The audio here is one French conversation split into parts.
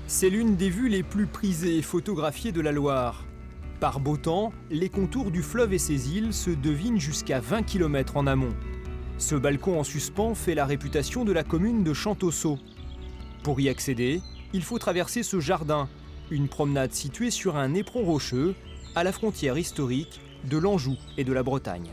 C'est l'une des vues les plus prisées et photographiées de la Loire. Par beau temps, les contours du fleuve et ses îles se devinent jusqu'à 20 km en amont. Ce balcon en suspens fait la réputation de la commune de Champtoceau. Pour y accéder, il faut traverser ce jardin, une promenade située sur un éperon rocheux, à la frontière historique de l'Anjou et de la Bretagne.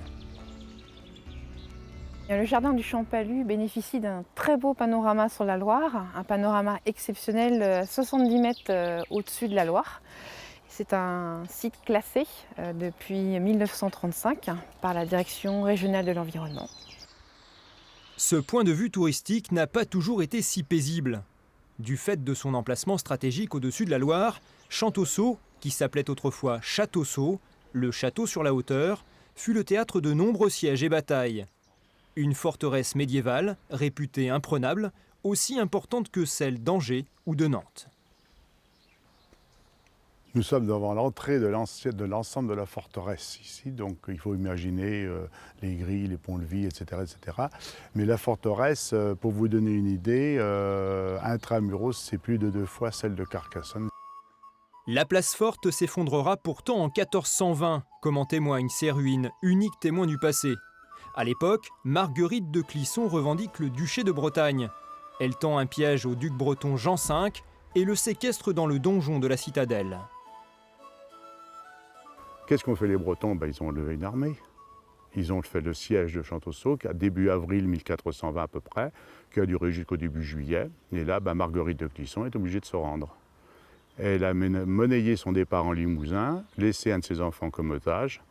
Le jardin du Champalus bénéficie d'un très beau panorama sur la Loire, un panorama exceptionnel 70 mètres au-dessus de la Loire. C'est un site classé depuis 1935 par la Direction régionale de l'environnement. Ce point de vue touristique n'a pas toujours été si paisible. Du fait de son emplacement stratégique au-dessus de la Loire, Champtoceau, qui s'appelait autrefois Châteauceau, le château sur la hauteur, fut le théâtre de nombreux sièges et batailles. Une forteresse médiévale, réputée imprenable, aussi importante que celle d'Angers ou de Nantes. Nous sommes devant l'entrée de l'ensemble de la forteresse ici, donc il faut imaginer les grilles, les ponts-levis, etc., etc. Mais la forteresse, pour vous donner une idée, intramuros, c'est plus de 2 fois celle de Carcassonne. La place forte s'effondrera pourtant en 1420, comme en témoignent ses ruines, uniques témoins du passé. À l'époque, Marguerite de Clisson revendique le duché de Bretagne. Elle tend un piège au duc breton Jean V et le séquestre dans le donjon de la citadelle. Qu'est-ce qu'ont fait les Bretons? Ils ont levé une armée. Ils ont fait le siège de Champtoceau, qui a début avril 1420 à peu près, qui a duré jusqu'au début juillet. Et là, Marguerite de Clisson est obligée de se rendre. Elle a monnayé son départ en Limousin, laissé un de ses enfants comme otage,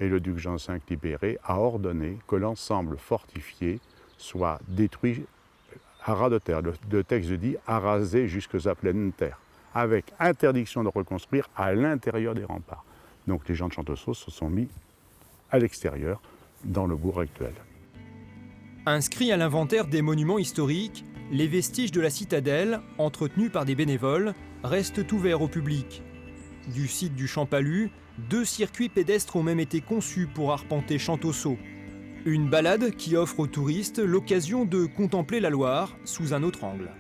et le duc Jean V libéré a ordonné que l'ensemble fortifié soit détruit à ras de terre. Le texte dit « arasé jusqu'à pleine terre », avec interdiction de reconstruire à l'intérieur des remparts. Donc les gens de Champtoceau se sont mis à l'extérieur, dans le bourg actuel. Inscrits à l'inventaire des monuments historiques, les vestiges de la citadelle, entretenus par des bénévoles, restent ouverts au public. Du site du Champalus, 2 circuits pédestres ont même été conçus pour arpenter Champtoceau. Une balade qui offre aux touristes l'occasion de contempler la Loire sous un autre angle.